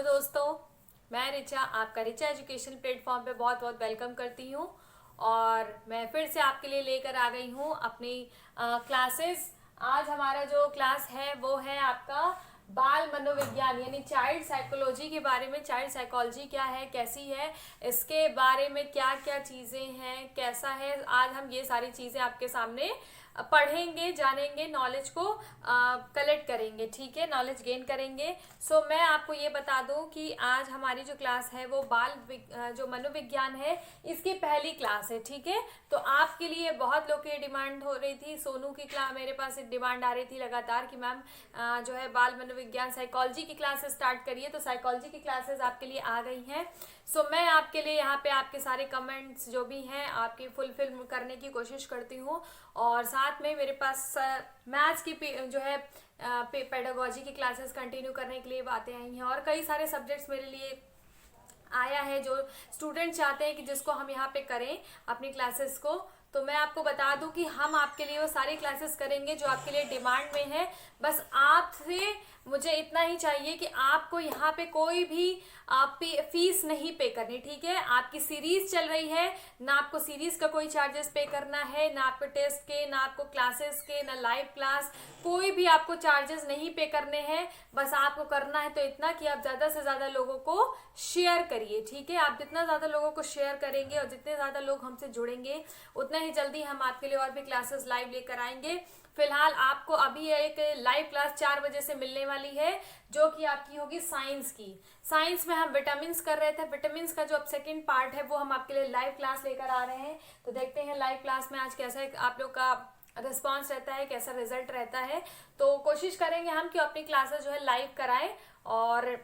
Hello दोस्तों, मैं रिचा आपका रिचा एजुकेशन प्लेटफॉर्म पे बहुत बहुत वेलकम करती हूँ। और मैं फिर से आपके लिए लेकर आ गई हूँ अपनी क्लासेस। आज हमारा जो क्लास है वो है आपका बाल मनोविज्ञान यानी चाइल्ड साइकोलॉजी के बारे में। चाइल्ड साइकोलॉजी क्या है, कैसी है, इसके बारे में क्या क्या चीज़ें हैं, कैसा है, आज हम ये सारी चीज़ें आपके सामने पढ़ेंगे, जानेंगे, नॉलेज को कलेक्ट करेंगे, ठीक है, नॉलेज गेन करेंगे। सो मैं आपको ये बता दूं कि आज हमारी जो क्लास है वो जो मनोविज्ञान है, इसकी पहली क्लास है, ठीक है। तो आपके लिए बहुत लोग की डिमांड हो रही थी, सोनू की क्लास मेरे पास एक डिमांड आ रही थी लगातार कि मैम जो है बाल मनोविज्ञान साइकोलॉजी की क्लासेस स्टार्ट करिए। तो साइकोलॉजी की क्लासेस आपके लिए आ गई हैं। सो मैं आपके लिए यहाँ पे आपके सारे कमेंट्स जो भी हैं आपकी फुलफिल करने की कोशिश करती हूँ। और साथ में मेरे पास मैथ्स की जो है पेडागोजी की क्लासेस कंटिन्यू करने के लिए बातें आई हैं, और कई सारे सब्जेक्ट्स मेरे लिए आया है जो स्टूडेंट चाहते हैं कि जिसको हम यहाँ पे करें अपनी क्लासेस को। तो मैं आपको बता दूं कि हम आपके लिए वो सारी क्लासेस करेंगे जो आपके लिए डिमांड में है। बस आपसे मुझे इतना ही चाहिए कि आपको यहाँ पे कोई भी फीस नहीं पे करनी, ठीक है। आपकी सीरीज चल रही है, ना आपको सीरीज का कोई चार्जेस पे करना है, ना आपको टेस्ट के, ना आपको क्लासेस के, ना लाइव क्लास, कोई भी आपको चार्जेस नहीं पे करने हैं। बस आपको करना है तो इतना कि आप ज़्यादा से ज़्यादा लोगों को शेयर करिए, ठीक है। आप जितना ज़्यादा लोगों को शेयर करेंगे और जितने ज़्यादा लोग हमसे जुड़ेंगे उतना ही जल्दी हम आपके लिए और भी क्लासेस लाइव लेकर आएंगे। फिलहाल आपको अभी एक लाइव क्लास 4 बजे से मिलने वाली है जो कि आपकी होगी साइंस की। साइंस में हम विटामिन कर रहे थे, विटामिन का जो अब सेकेंड पार्ट है वो हम आपके लिए लाइव क्लास लेकर आ रहे हैं। तो देखते हैं लाइव क्लास में आज कैसा आप लोग का रिस्पॉन्स रहता है, कैसा रिजल्ट रहता है। तो कोशिश करेंगे हम कि अपनी क्लासेस जो है लाइव कराएं। और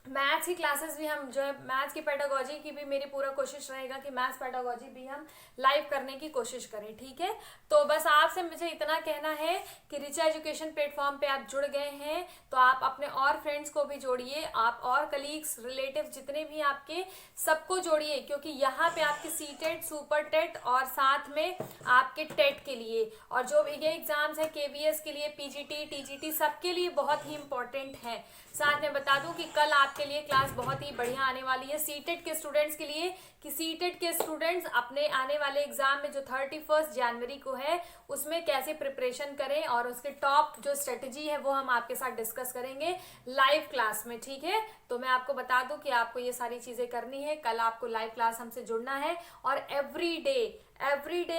मैथ्स की क्लासेस भी हम जो है मैथ्स की पेडागोजी की भी मेरी पूरा कोशिश रहेगा कि मैथ्स पेडागोजी भी हम लाइव करने की कोशिश करें, ठीक है। तो बस आपसे मुझे इतना कहना है कि रिचा एजुकेशन प्लेटफॉर्म पे आप जुड़ गए हैं तो आप अपने और फ्रेंड्स को भी जोड़िए, आप और कलीग्स, रिलेटिव जितने भी आपके सबको जोड़िए, क्योंकि यहाँ पे आपके सीटेट, सुपर टेट और साथ में आपके टेट के लिए और जो भी ये एग्जाम्स है केवीएस के लिए, पीजीटी, टीजीटी, सबके लिए बहुत ही इंपॉर्टेंट है। साथ में बता दूं कि कल आपके लिए क्लास बहुत ही बढ़िया आने वाली है सीटेट के स्टूडेंट्स के लिए, कि सीटेट के स्टूडेंट्स अपने आने वाले एग्जाम में जो 31 जनवरी को है उसमें कैसे प्रिपरेशन करें और उसके टॉप जो स्ट्रेटजी है वो हम आपके साथ डिस्कस करेंगे लाइव क्लास में, ठीक है। तो मैं आपको बता दूं कि आपको ये सारी चीजें करनी है। कल आपको लाइव क्लास हमसे जुड़ना है और एवरी डे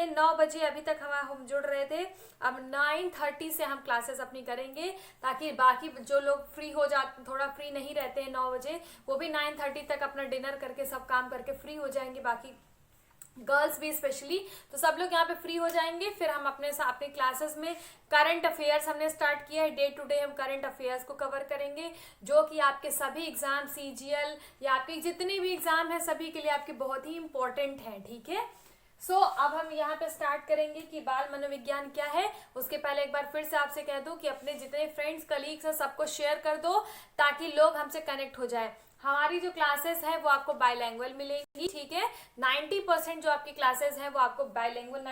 9 बजे अभी तक हम जुड़ रहे थे, अब 9:30 से हम क्लासेस अपनी करेंगे ताकि बाकी जो लोग फ्री हो जाते, थोड़ा फ्री नहीं रहते हैं 9 बजे, वो भी 9:30 तक अपना डिनर करके सब काम करके फ्री हो जाएंगे, बाकी गर्ल्स भी स्पेशली, तो सब लोग यहाँ पे फ्री हो जाएंगे। फिर हम अपने क्लासेस में करंट अफेयर्स हमने स्टार्ट किया है, डे टू डे हम करंट अफेयर्स को कवर करेंगे जो कि आपके सभी एग्जाम, सीजीएल या आपके जितने भी एग्जाम है सभी के लिए आपके बहुत ही इंपॉर्टेंट हैं, ठीक है। सो अब हम यहाँ पे स्टार्ट करेंगे कि बाल मनोविज्ञान क्या है। उसके पहले एक बार फिर से आपसे कह दूं कि अपने जितने फ्रेंड्स, कलीग्स हैं सबको शेयर कर दो ताकि लोग हमसे कनेक्ट हो जाए। हमारी जो क्लासेस है वो आपको बायलैंग्वेज मिलेगी, ठीक है। 90% जो आपकी क्लासेस हैं वो आपको बायलैंग्वेज,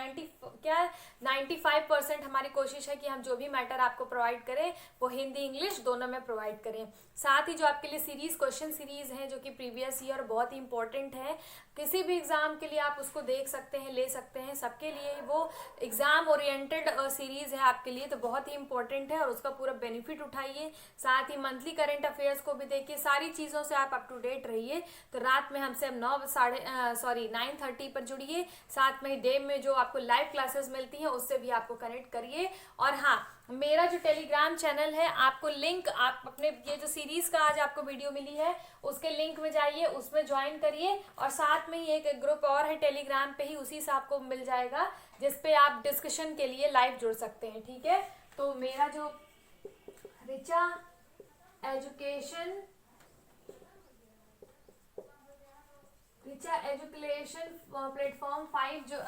95% हमारी कोशिश है कि हम जो भी मैटर आपको प्रोवाइड करें वो हिंदी इंग्लिश दोनों में प्रोवाइड करें। साथ ही जो आपके लिए सीरीज, क्वेश्चन सीरीज है जो कि प्रीवियस ईयर बहुत ही इंपॉर्टेंट है, किसी भी एग्जाम के लिए आप उसको देख सकते हैं, ले सकते हैं, सबके लिए वो एग्जाम ओरिएंटेड सीरीज है आपके लिए, तो बहुत ही इंपॉर्टेंट है और उसका पूरा बेनिफिट उठाइए। साथ ही मंथली करंट अफेयर्स को भी देखिए, सारी चीज़ों से आप अप टू डेट रहिए। तो रात में हमसे अब 9:30 पर जुड़िए। साथ में डे में जो आपको लाइव क्लासेस मिलती हैं उससे भी आपको कनेक्ट करिए। और हाँ, मेरा जो टेलीग्राम चैनल है, आपको लिंक, आप अपने ये जो सीरीज का आज आपको वीडियो मिली है उसके लिंक में जाइए, उसमें ज्वाइन करिए। और साथ में ही एक ग्रुप और है टेलीग्राम पे ही, उसी से आपको मिल जाएगा जिसपे आप डिस्कशन के लिए लाइव जुड़ सकते हैं, ठीक है। तो मेरा जो रिचा एजुकेशन प्लेटफॉर्म 5 जो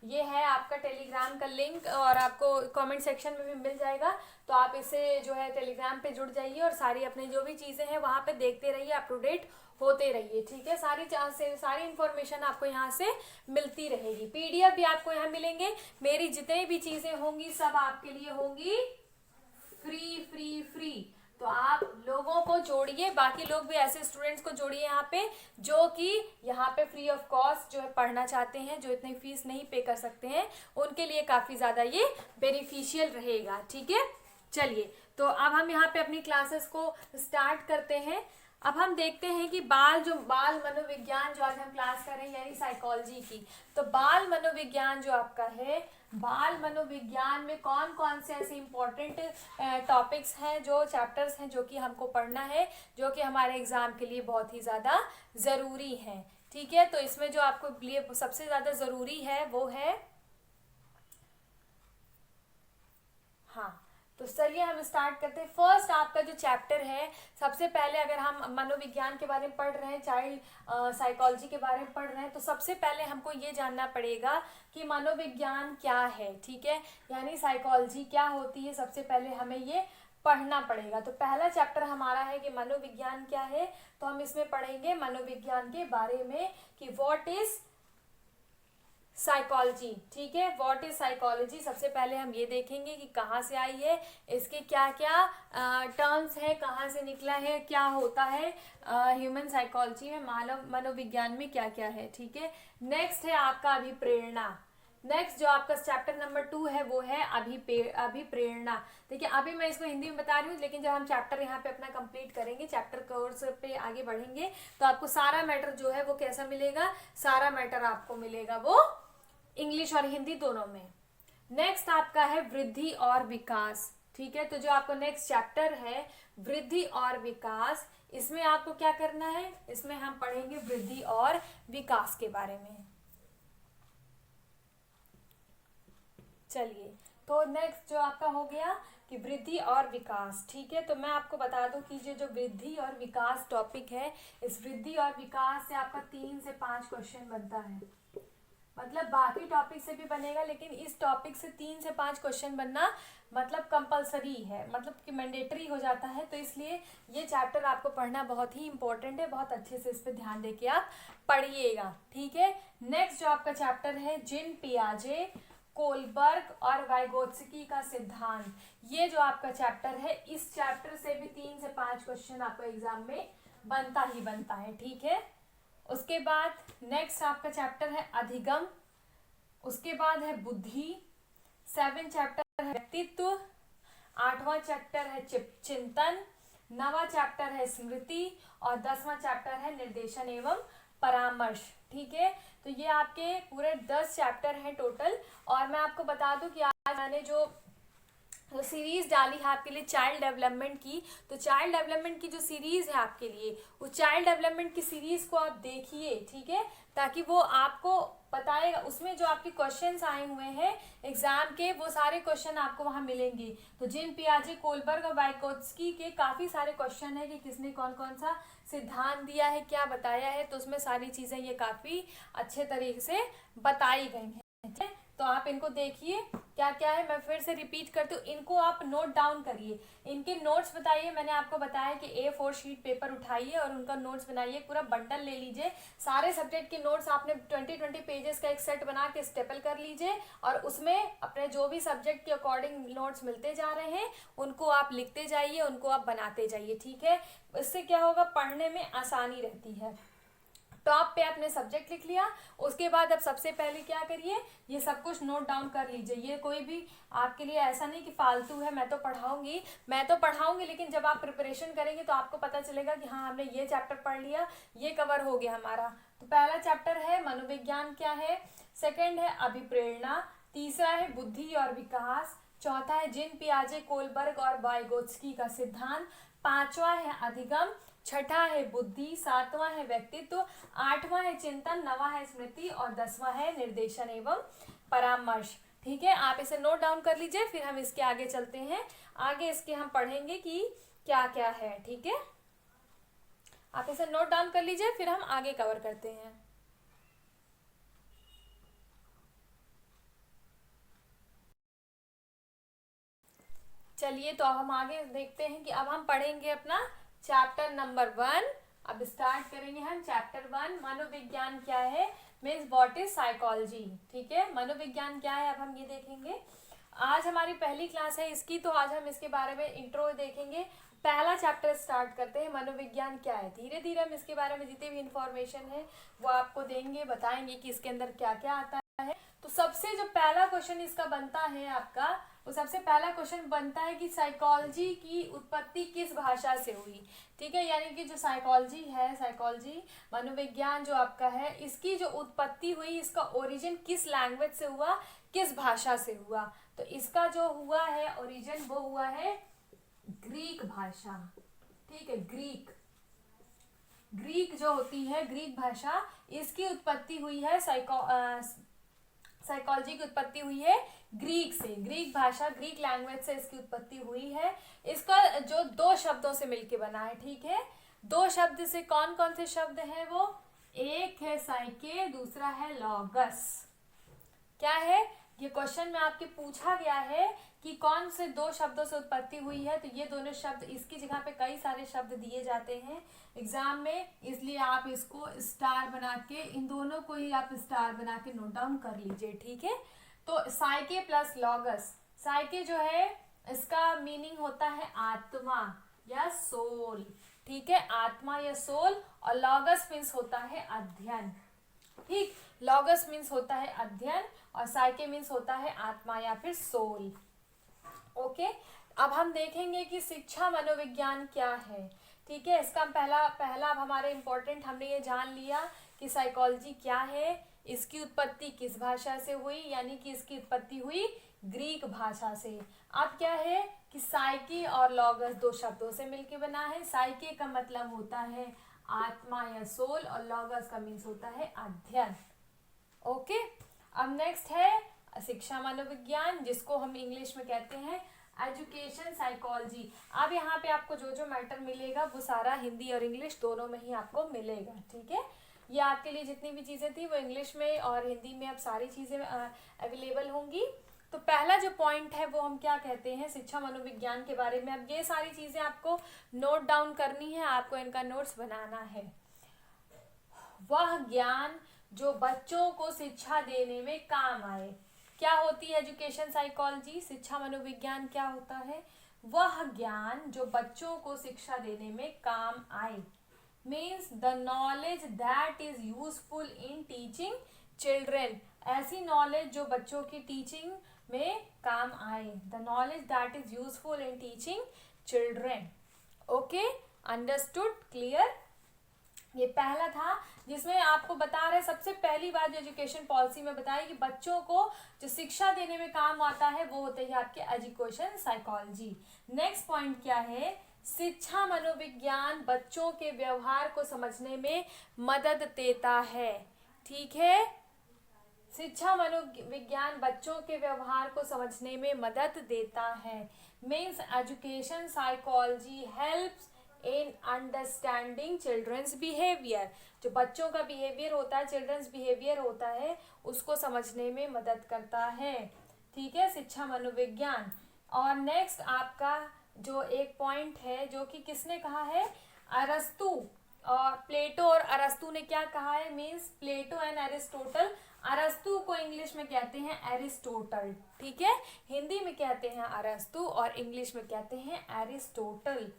ये है आपका टेलीग्राम का लिंक, और आपको कमेंट सेक्शन में भी मिल जाएगा। तो आप इसे जो है टेलीग्राम पे जुड़ जाइए और सारी अपनी जो भी चीज़ें हैं वहाँ पे देखते रहिए, अप टू डेट होते रहिए, ठीक है। सारी इंफॉर्मेशन आपको यहाँ से मिलती रहेगी, पीडीएफ भी आपको यहाँ मिलेंगे। मेरी जितनी भी चीज़ें होंगी सब आपके लिए होंगी फ्री फ्री फ्री। तो आप लोगों को जोड़िए, बाकी लोग भी ऐसे स्टूडेंट्स को जोड़िए यहाँ पे जो कि यहाँ पे फ्री ऑफ कॉस्ट जो है पढ़ना चाहते हैं, जो इतनी फीस नहीं पे कर सकते हैं, उनके लिए काफ़ी ज़्यादा ये बेनिफिशियल रहेगा। ठीक है, चलिए तो अब हम यहाँ पे अपनी क्लासेस को स्टार्ट करते हैं। अब हम देखते हैं कि बाल मनोविज्ञान जो आज हम क्लास कर रहे हैं यानी साइकोलॉजी की, तो बाल मनोविज्ञान जो आपका है, बाल मनोविज्ञान में कौन कौन से ऐसे इम्पोर्टेंट टॉपिक्स हैं, जो चैप्टर्स हैं जो कि हमको पढ़ना है, जो कि हमारे एग्जाम के लिए बहुत ही ज़्यादा ज़रूरी हैं। ठीक है, तो इसमें जो आपको लिए सबसे ज़्यादा ज़रूरी है वो है, हाँ तो चलिए हम स्टार्ट करते हैं। फर्स्ट आपका जो चैप्टर है, सबसे पहले अगर हम मनोविज्ञान के बारे में पढ़ रहे हैं, चाइल्ड साइकोलॉजी के बारे में पढ़ रहे हैं, तो सबसे पहले हमको ये जानना पड़ेगा कि मनोविज्ञान क्या है। ठीक है, यानी साइकोलॉजी क्या होती है, सबसे पहले हमें ये पढ़ना पड़ेगा। तो पहला चैप्टर हमारा है कि मनोविज्ञान क्या है, तो हम इसमें पढ़ेंगे मनोविज्ञान के बारे में कि व्हाट इज साइकोलॉजी। ठीक है, व्हाट इज साइकोलॉजी, सबसे पहले हम ये देखेंगे कि कहाँ से आई है, इसके क्या क्या टर्म्स है, कहाँ से निकला है, क्या होता है ह्यूमन साइकोलॉजी में, मानव मनोविज्ञान में क्या क्या है। ठीक है, नेक्स्ट है आपका अभिप्रेरणा। नेक्स्ट जो आपका चैप्टर नंबर 2 है वो है अभिप्रेरणा। देखिए अभी मैं इसको हिंदी में बता रही हूँ, लेकिन जब हम चैप्टर यहाँ पे अपना कंप्लीट करेंगे, चैप्टर कोर्स पे आगे बढ़ेंगे, तो आपको सारा मैटर जो है वो कैसा मिलेगा, सारा मैटर आपको मिलेगा वो इंग्लिश और हिंदी दोनों में। नेक्स्ट आपका है वृद्धि और विकास। ठीक है, तो जो आपका नेक्स्ट चैप्टर है वृद्धि और विकास, इसमें आपको क्या करना है, इसमें हम पढ़ेंगे वृद्धि और विकास के बारे में। चलिए तो नेक्स्ट जो आपका हो गया कि वृद्धि और विकास। ठीक है, तो मैं आपको बता दूं कि ये जो वृद्धि और विकास टॉपिक है, इस वृद्धि और विकास से आपका 3 से 5 क्वेश्चन बनता है। मतलब बाकी टॉपिक से भी बनेगा, लेकिन इस टॉपिक से 3 से 5 क्वेश्चन बनना मतलब कंपलसरी है, मतलब कि मैंडेटरी हो जाता है। तो इसलिए ये चैप्टर आपको पढ़ना बहुत ही इंपॉर्टेंट है, बहुत अच्छे से इस पर ध्यान देके आप पढ़िएगा। ठीक है, नेक्स्ट जो आपका चैप्टर है जीन पियाजे, कोलबर्ग और वाइगोत्स्की का सिद्धांत, ये जो आपका चैप्टर है, इस चैप्टर से भी 3 से 5 क्वेश्चन आपको एग्जाम में बनता ही बनता है। ठीक है, उसके बाद नेक्स्ट आपका चैप्टर है अधिगम, उसके बाद है बुद्धि, 7 चैप्टर है व्यक्तित्व, 8वां चैप्टर है चिंतन, 9वां चैप्टर है स्मृति और 10वां चैप्टर है निर्देशन एवं परामर्श। ठीक है, तो ये आपके पूरे 10 चैप्टर हैं टोटल। और मैं आपको बता दूं कि आज मैंने जो सीरीज डाली है आपके लिए चाइल्ड डेवलपमेंट की, तो चाइल्ड डेवलपमेंट की जो सीरीज है आपके लिए, उस चाइल्ड डेवलपमेंट की सीरीज को आप देखिए। ठीक है, ताकि वो आपको बताएगा, उसमें जो आपके क्वेश्चंस आए हुए हैं एग्जाम के, वो सारे क्वेश्चन आपको वहां मिलेंगे। तो जीन पियाजे, कोलबर्ग और वाइगोत्स्की के काफी सारे क्वेश्चन है कि किसने कौन कौन सा सिद्धांत दिया है, क्या बताया है, तो उसमें सारी चीजें ये काफी अच्छे तरीके से बताई गई हैं। ठीक है, तो आप इनको देखिए क्या क्या है, मैं फिर से रिपीट करती हूँ, इनको आप नोट डाउन करिए, इनके नोट्स बताइए। मैंने आपको बताया कि A4 शीट पेपर उठाइए और उनका नोट्स बनाइए, पूरा बंडल ले लीजिए, सारे सब्जेक्ट के नोट्स आपने 20-20 पेजेस का एक सेट बना के स्टेपल कर लीजिए, और उसमें अपने जो भी सब्जेक्ट के अकॉर्डिंग नोट्स मिलते जा रहे हैं उनको आप लिखते जाइए, उनको आप बनाते जाइए। ठीक है, इससे क्या होगा, पढ़ने में आसानी रहती है। टॉप पे आपने सब्जेक्ट लिख लिया, उसके बाद अब सबसे पहले क्या करिए, ये सब कुछ नोट डाउन कर लीजिए। ये कोई भी आपके लिए ऐसा नहीं कि फालतू है, मैं तो पढ़ाऊंगी, लेकिन जब आप प्रिपरेशन करेंगे तो आपको पता चलेगा कि हाँ हमने ये चैप्टर पढ़ लिया, ये कवर हो गया हमारा। तो पहला चैप्टर है मनोविज्ञान क्या है, सेकेंड है अभिप्रेरणा, तीसरा है बुद्धि और विकास, चौथा है जीन पियाजे, कोलबर्ग और वाइगोत्स्की का सिद्धांत, 5वां है अधिगम, 6ठा है बुद्धि, 7वां है व्यक्तित्व, 8वां है चिंतन, 9वां है स्मृति और 10वां है निर्देशन एवं परामर्श। ठीक है, आप इसे नोट डाउन कर लीजिए, फिर हम इसके आगे चलते हैं। आगे इसके हम पढ़ेंगे कि क्या क्या है। ठीक है, आप इसे नोट डाउन कर लीजिए, फिर हम आगे कवर करते हैं। चलिए तो अब हम आगे देखते हैं कि अब हम पढ़ेंगे अपना चैप्टर नंबर 1। अब स्टार्ट करेंगे हम चैप्टर 1, मनोविज्ञान क्या है, मीन्स व्हाट इज साइकोलॉजी। ठीक है, मनोविज्ञान क्या है अब हम ये देखेंगे। आज हमारी पहली क्लास है इसकी, तो आज हम इसके बारे में इंट्रो देखेंगे। पहला चैप्टर स्टार्ट करते हैं, मनोविज्ञान क्या है। धीरे धीरे हम इसके बारे में जितनी भी इंफॉर्मेशन है वो आपको देंगे, बताएंगे कि इसके अंदर क्या क्या आता है। तो सबसे जो पहला क्वेश्चन इसका बनता है आपका, वो सबसे पहला क्वेश्चन बनता है कि साइकोलॉजी की उत्पत्ति किस भाषा से हुई। ठीक है, यानी कि जो साइकोलॉजी है, साइकोलॉजी मनोविज्ञान जो आपका है, इसकी जो उत्पत्ति हुई, इसका ओरिजिन किस लैंग्वेज से हुआ, किस भाषा से हुआ। तो इसका जो हुआ है ओरिजिन, वो हुआ है ग्रीक भाषा। ठीक है, ग्रीक जो होती है, ग्रीक भाषा, इसकी उत्पत्ति हुई है। साइकोलॉजी की उत्पत्ति हुई है ग्रीक से, ग्रीक भाषा, ग्रीक लैंग्वेज से इसकी उत्पत्ति हुई है। इसका जो दो शब्दों से मिलके बना है। ठीक है, दो शब्द से, कौन कौन से शब्द हैं वो, एक है साइके, दूसरा है लॉगस। क्या है ये क्वेश्चन में आपके पूछा गया है कि कौन से दो शब्दों से उत्पत्ति हुई है। तो ये दोनों शब्द, इसकी जगह पे कई सारे शब्द दिए जाते हैं एग्जाम में, इसलिए आप इसको स्टार बना के, इन दोनों को ही आप स्टार बना के नोट डाउन कर लीजिए। ठीक है, तो साइके प्लस लॉगस। साइके जो है इसका मीनिंग होता है आत्मा या सोल। ठीक है, आत्मा या सोल। और लॉगस मीन्स होता है अध्ययन। ठीक, लॉगस मीन्स होता है अध्ययन और साइके मीन्स होता है आत्मा या फिर सोल। ओके, अब हम देखेंगे कि शिक्षा मनोविज्ञान क्या है। ठीक है, इसका पहला अब हमारे इम्पोर्टेंट, हमने ये जान लिया कि साइकोलॉजी क्या है, इसकी उत्पत्ति किस भाषा से हुई, यानी कि इसकी उत्पत्ति हुई ग्रीक भाषा से। अब क्या है कि साइके और लॉगस दो शब्दों से मिलकर बना है। साइके का मतलब होता है आत्मा या सोल और लॉगस का मीन्स होता है अध्ययन। ओके, अब नेक्स्ट है शिक्षा मनोविज्ञान, जिसको हम इंग्लिश में कहते हैं एजुकेशन साइकोलॉजी। अब यहाँ पे आपको जो जो मैटर मिलेगा वो सारा हिंदी और इंग्लिश दोनों में ही आपको मिलेगा। ठीक है, ये आपके लिए जितनी भी चीज़ें थी वो इंग्लिश में और हिंदी में अब सारी चीज़ें अवेलेबल होंगी। तो पहला जो पॉइंट है वो हम क्या कहते हैं शिक्षा मनोविज्ञान के बारे में। अब ये सारी चीज़ें आपको नोट डाउन करनी है, आपको इनका नोट्स बनाना है। वह ज्ञान जो बच्चों को शिक्षा देने में काम आए। क्या होती है एजुकेशन साइकोलॉजी, शिक्षा मनोविज्ञान क्या होता है, वह ज्ञान जो बच्चों को शिक्षा देने में काम आए। Means the knowledge that is useful in teaching children. ऐसी नॉलेज जो बच्चों की टीचिंग में काम आए। The knowledge that is useful in teaching children. Okay, understood, clear. ये पहला था जिसमें आपको बता रहे, सबसे पहली बात जो एजुकेशन पॉलिसी में बताई कि बच्चों को जो शिक्षा देने में काम आता है वो होते हैं आपके एजुकेशन साइकोलॉजी। नेक्स्ट पॉइंट क्या है, शिक्षा मनोविज्ञान बच्चों के व्यवहार को समझने में मदद देता है। ठीक है, शिक्षा मनोविज्ञान बच्चों के व्यवहार को समझने में मदद देता है। Means education psychology helps in understanding childrens behaviour. जो बच्चों का बिहेवियर होता है, चिल्ड्रंस बिहेवियर होता है, उसको समझने में मदद करता है। ठीक है, शिक्षा मनोविज्ञान। और नेक्स्ट आपका जो एक पॉइंट है जो कि किसने कहा है, अरस्तु। और प्लेटो और अरस्तु ने क्या कहा है, मीन्स प्लेटो एंड एरिस्टोटल। अरस्तु को इंग्लिश में कहते हैं एरिस्टोटल। ठीक है, हिंदी में कहते हैं अरस्तु और इंग्लिश में कहते हैं एरिस्टोटल।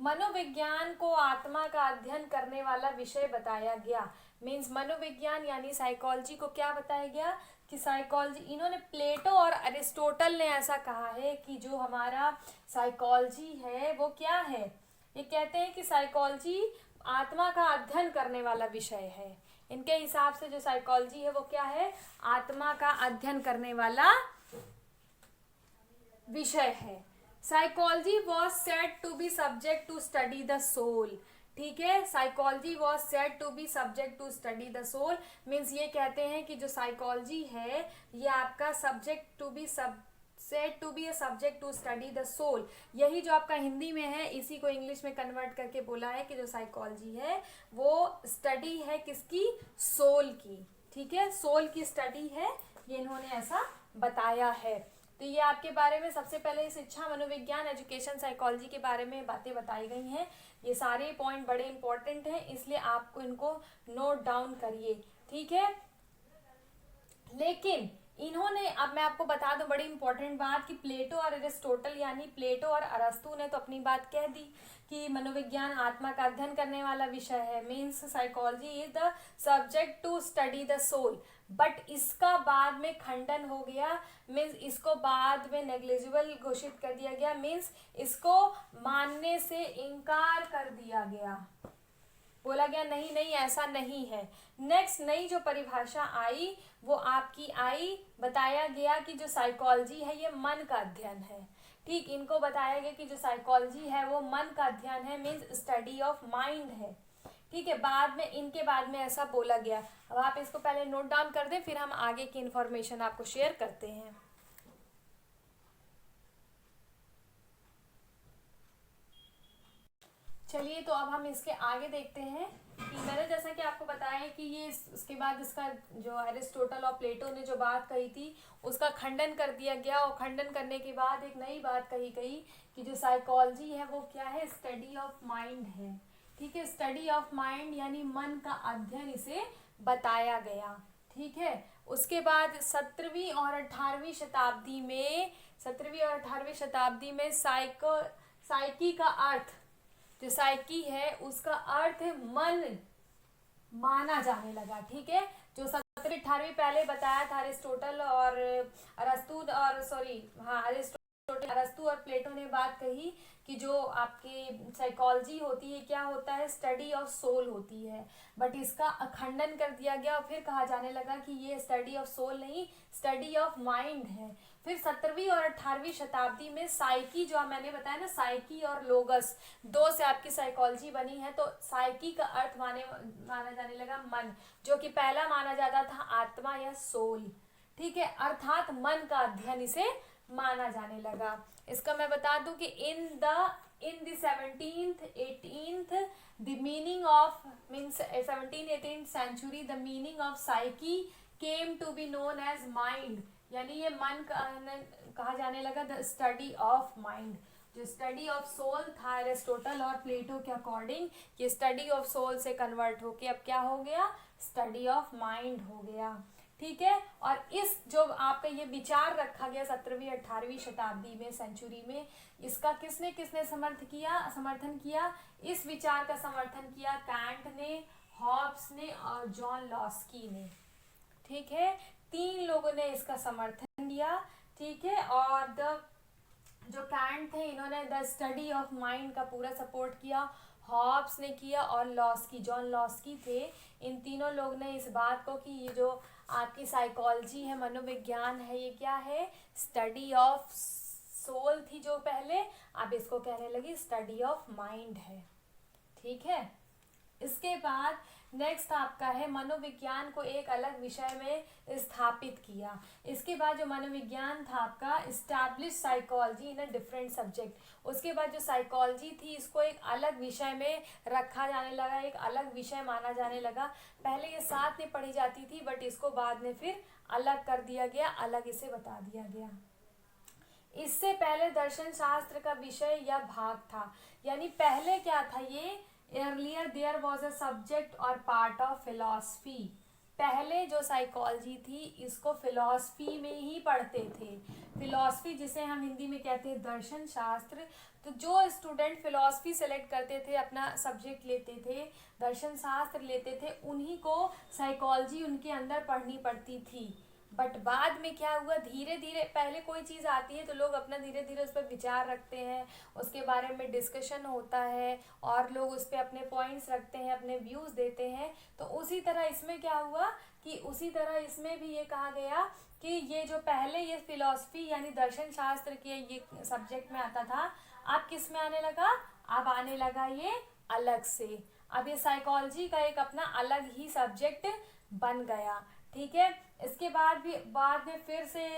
मनोविज्ञान को आत्मा का अध्ययन करने वाला विषय बताया गया। मीन्स मनोविज्ञान यानी साइकोलॉजी को क्या बताया गया कि साइकोलॉजी, इन्होंने प्लेटो और अरिस्टोटल ने ऐसा कहा है कि जो हमारा साइकोलॉजी है वो क्या है, ये कहते हैं कि साइकोलॉजी आत्मा का अध्ययन करने वाला विषय है। इनके हिसाब से जो साइकोलॉजी है वो क्या है, आत्मा का अध्ययन करने वाला विषय है। Psychology was said to be subject to study the soul. ठीक है, psychology was said to be subject to study the soul. Means ये कहते हैं कि जो साइकोलॉजी है ये आपका subject to be said to be a subject to study the soul. यही जो आपका हिंदी में है इसी को इंग्लिश में कन्वर्ट करके बोला है कि जो साइकोलॉजी है वो स्टडी है किसकी, सोल की। ठीक है, सोल की स्टडी है, ये इन्होंने ऐसा बताया है। तो ये आपके बारे में सबसे पहले शिक्षा मनोविज्ञान एजुकेशन साइकोलॉजी के बारे में बातें बताई गई हैं। ये सारे पॉइंट बड़े इंपॉर्टेंट हैं, इसलिए आपको इनको नोट डाउन करिए। ठीक है, लेकिन इन्होंने, अब मैं आपको बता दूं बड़ी इंपॉर्टेंट बात, कि प्लेटो और एरिस्टोटल यानी प्लेटो और अरस्तु ने तो अपनी बात कह दी कि मनोविज्ञान आत्मा का अध्ययन करने वाला विषय है, means psychology is the subject to study the soul. But इसका बाद में खंडन हो गया, मीन्स इसको बाद में नेग्लिजिबल घोषित कर दिया गया, मीन्स इसको मानने से इनकार कर दिया गया, बोला गया नहीं नहीं ऐसा नहीं है। नेक्स्ट नई जो परिभाषा आई वो आपकी आई, बताया गया कि जो साइकोलॉजी है ये मन का अध्ययन है। ठीक, इनको बताया गया कि जो साइकोलॉजी है वो मन का अध्ययन है, मीन्स स्टडी ऑफ माइंड है। ठीक है, बाद में इनके बाद में ऐसा बोला गया। अब आप इसको पहले नोट डाउन कर दें, फिर हम आगे की इंफॉर्मेशन आपको शेयर करते हैं। चलिए, तो अब हम इसके आगे देखते हैं कि मैंने जैसा कि आपको बताया है कि ये उसके बाद इसका जो एरिस्टोटल और प्लेटो ने जो बात कही थी उसका खंडन कर दिया गया, और खंडन करने के बाद एक नई बात कही गई कि जो साइकोलॉजी है वो क्या है, स्टडी ऑफ माइंड है। ठीक है, स्टडी ऑफ माइंड यानी मन का अध्ययन इसे बताया गया। ठीक है, उसके बाद 17वीं और 18वीं शताब्दी में, 17वीं और 18वीं शताब्दी में साइकी का अर्थ, जो साइकी है उसका अर्थ मन माना जाने लगा। ठीक है, जो 17वीं 18वीं पहले बताया था अरिस्टोटल और अरस्तु और अरिस्टोटल, अरस्तु और प्लेटो ने बात कही कि जो आपकी साइकोलॉजी होती है क्या होता है, स्टडी ऑफ सोल होती है। बट इसका खंडन कर दिया गया और फिर कहा जाने लगा कि ये स्टडी ऑफ सोल नहीं, स्टडी ऑफ माइंड है। फिर 17वीं और 18वीं शताब्दी में साइकी, जो मैंने बताया ना, साइकी और लोगस, दो से आपकी साइकोलॉजी बनी है। तो साइकी का अर्थ माना जाने लगा मन, जो कि पहला माना जाता था आत्मा या सोल। ठीक है, अर्थात मन का अध्ययन इसे माना जाने लगा। इसका मैं बता दूं कि in the 17th 18th the meaning of, means 17th 18th century, the meaning of psyche came to be known as mind, यानी ये मन कहा जाने लगा द स्टडी ऑफ माइंड। जो स्टडी ऑफ सोल था एरिस्टोटल और प्लेटो के अकॉर्डिंग, ये स्टडी ऑफ सोल से कन्वर्ट होके अब क्या हो गया, स्टडी ऑफ माइंड हो गया। ठीक है, और इस जो आपका ये विचार रखा गया 17वीं 18वीं शताब्दी में, सेंचुरी में, इसका किसने किसने समर्थन किया, इस विचार का समर्थन किया कैंट ने, हॉब्स ने और जॉन लॉस्की ने। ठीक है, 3 लोगों ने इसका समर्थन दिया। ठीक है, और जो कैंट थे इन्होंने द स्टडी ऑफ माइंड का पूरा सपोर्ट किया, हॉब्स ने किया और लॉस्की, जॉन लॉस्की थे। इन तीनों लोग ने इस बात को कि ये जो आपकी साइकोलॉजी है, मनोविज्ञान है, ये क्या है, स्टडी ऑफ सोल थी जो पहले, अब इसको कहने लगी स्टडी ऑफ माइंड है। ठीक है, इसके बाद नेक्स्ट आपका है मनोविज्ञान को एक अलग विषय में स्थापित किया। इसके बाद जो मनोविज्ञान था आपका, establish psychology in a different subject. उसके बाद जो साइकोलॉजी थी इसको एक अलग विषय में रखा जाने लगा, एक अलग विषय माना जाने लगा। पहले ये साथ में पढ़ी जाती थी, बट इसको बाद में फिर अलग कर दिया गया, अलग इसे बता दिया गया। इससे पहले दर्शन शास्त्र का विषय या भाग था, यानी पहले क्या था, ये earlier there was a subject और part of philosophy। पहले जो साइकोलॉजी थी इसको फिलॉसफी में ही पढ़ते थे। फिलॉसफी जिसे हम हिंदी में कहते हैं दर्शन शास्त्र। तो जो स्टूडेंट फिलॉसफी सेलेक्ट करते थे, अपना सब्जेक्ट लेते थे, दर्शन शास्त्र लेते थे, उन्हीं को साइकोलॉजी उनके अंदर पढ़नी पड़ती थी। बट बाद में क्या हुआ, धीरे धीरे, पहले कोई चीज़ आती है तो लोग अपना धीरे धीरे उस पर विचार रखते हैं, उसके बारे में डिस्कशन होता है और लोग उस पर अपने पॉइंट्स रखते हैं, अपने व्यूज़ देते हैं। तो उसी तरह इसमें क्या हुआ कि उसी तरह इसमें भी ये कहा गया कि ये जो पहले ये फिलॉसफी यानी दर्शन शास्त्र के ये सब्जेक्ट में आता था, अब किस में आने लगा, अब आने लगा ये अलग से। अब ये साइकोलॉजी का एक अपना अलग ही सब्जेक्ट बन गया। ठीक है, इसके बाद में फिर से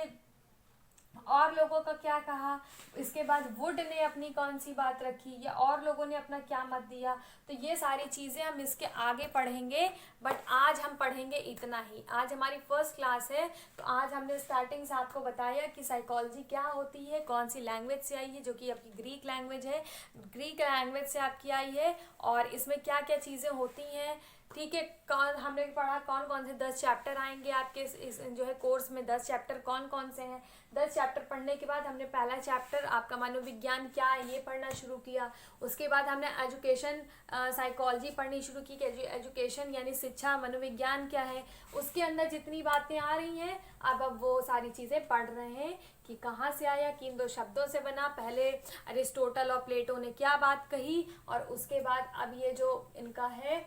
और लोगों का क्या कहा, इसके बाद वुड ने अपनी कौन सी बात रखी या और लोगों ने अपना क्या मत दिया। तो ये सारी चीज़ें हम इसके आगे पढ़ेंगे, बट आज हम पढ़ेंगे इतना ही। आज हमारी फर्स्ट क्लास है, तो आज हमने स्टार्टिंग से आपको बताया कि साइकोलॉजी क्या होती है, कौन सी लैंग्वेज से आई है, जो कि आपकी ग्रीक लैंग्वेज है, ग्रीक लैंग्वेज से आपकी आई है, और इसमें क्या क्या चीज़ें होती हैं, ठीक है। कौन हमने पढ़ा कौन कौन से 10 चैप्टर आएंगे आपके इस जो है कोर्स में, 10 चैप्टर कौन कौन से हैं। 10 चैप्टर पढ़ने के बाद हमने पहला चैप्टर आपका मनोविज्ञान क्या है ये पढ़ना शुरू किया। उसके बाद हमने एजुकेशन साइकोलॉजी पढ़नी शुरू की कि एजुकेशन यानी शिक्षा, मनोविज्ञान क्या है, उसके अंदर जितनी बातें आ रही हैं अब वो सारी चीज़ें पढ़ रहे हैं कि कहाँ से आया, किन दो शब्दों से बना, पहले अरिस्टोटल और प्लेटो ने क्या बात कही, और उसके बाद अब ये जो इनका है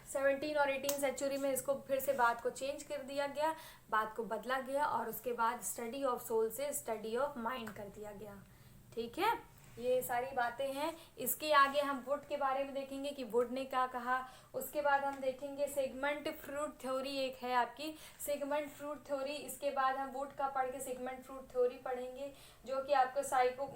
17 और 18 सेंचुरी में इसको फिर से बात को चेंज कर दिया गया, बात को बदला गया, और उसके बाद स्टडी ऑफ सोल से स्टडी ऑफ माइंड कर दिया गया। ठीक है, ये सारी बातें हैं। इसके आगे हम वुड के बारे में देखेंगे कि वुड ने क्या कहा। उसके बाद हम देखेंगे सिगमंड फ्रूड थ्योरी, एक है आपकी सिगमंड फ्रूड थ्योरी। इसके बाद हम वुड का पढ़ के सिगमंड फ्रूड थ्योरी पढ़ेंगे, जो कि आपको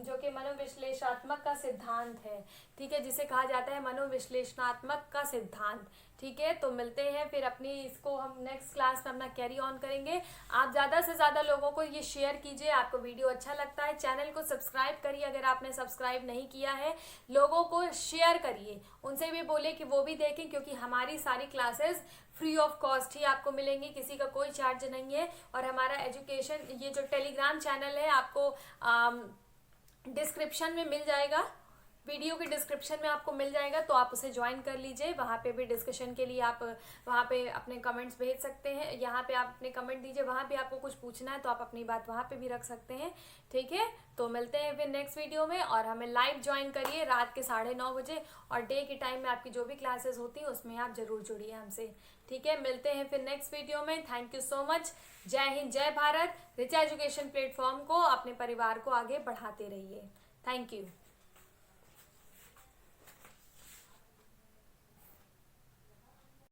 जो कि मनोविश्लेषणात्मक का सिद्धांत है। ठीक है, जिसे कहा जाता है मनोविश्लेषणात्मक का सिद्धांत। ठीक है, तो मिलते हैं फिर अपनी इसको हम नेक्स्ट क्लास में अपना कैरी ऑन करेंगे। आप ज़्यादा से ज़्यादा लोगों को ये शेयर कीजिए, आपको वीडियो अच्छा लगता है। चैनल को सब्सक्राइब करिए अगर आपने सब्सक्राइब नहीं किया है, लोगों को शेयर करिए, उनसे भी बोले कि वो भी देखें, क्योंकि हमारी सारी क्लासेस फ्री ऑफ कॉस्ट ही आपको मिलेंगी, किसी का कोई चार्ज नहीं है। और हमारा एजुकेशन ये जो टेलीग्राम चैनल है आपको डिस्क्रिप्शन में मिल जाएगा, वीडियो के डिस्क्रिप्शन में आपको मिल जाएगा, तो आप उसे ज्वाइन कर लीजिए। वहाँ पे भी डिस्कशन के लिए आप वहाँ पे अपने कमेंट्स भेज सकते हैं, यहाँ पे आप अपने कमेंट दीजिए, वहाँ पे आपको कुछ पूछना है तो आप अपनी बात वहाँ पे भी रख सकते हैं। ठीक है, तो मिलते हैं फिर नेक्स्ट वीडियो में, और हमें लाइव ज्वाइन करिए रात के 9:30 बजे, और डे के टाइम में आपकी जो भी क्लासेस होती हैं उसमें आप ज़रूर जुड़िए हमसे। ठीक है, मिलते हैं फिर नेक्स्ट वीडियो में। Thank you so much. जय हिंद, जय भारत। रिचा एजुकेशन प्लेटफॉर्म को अपने परिवार को आगे बढ़ाते रहिए। Thank you.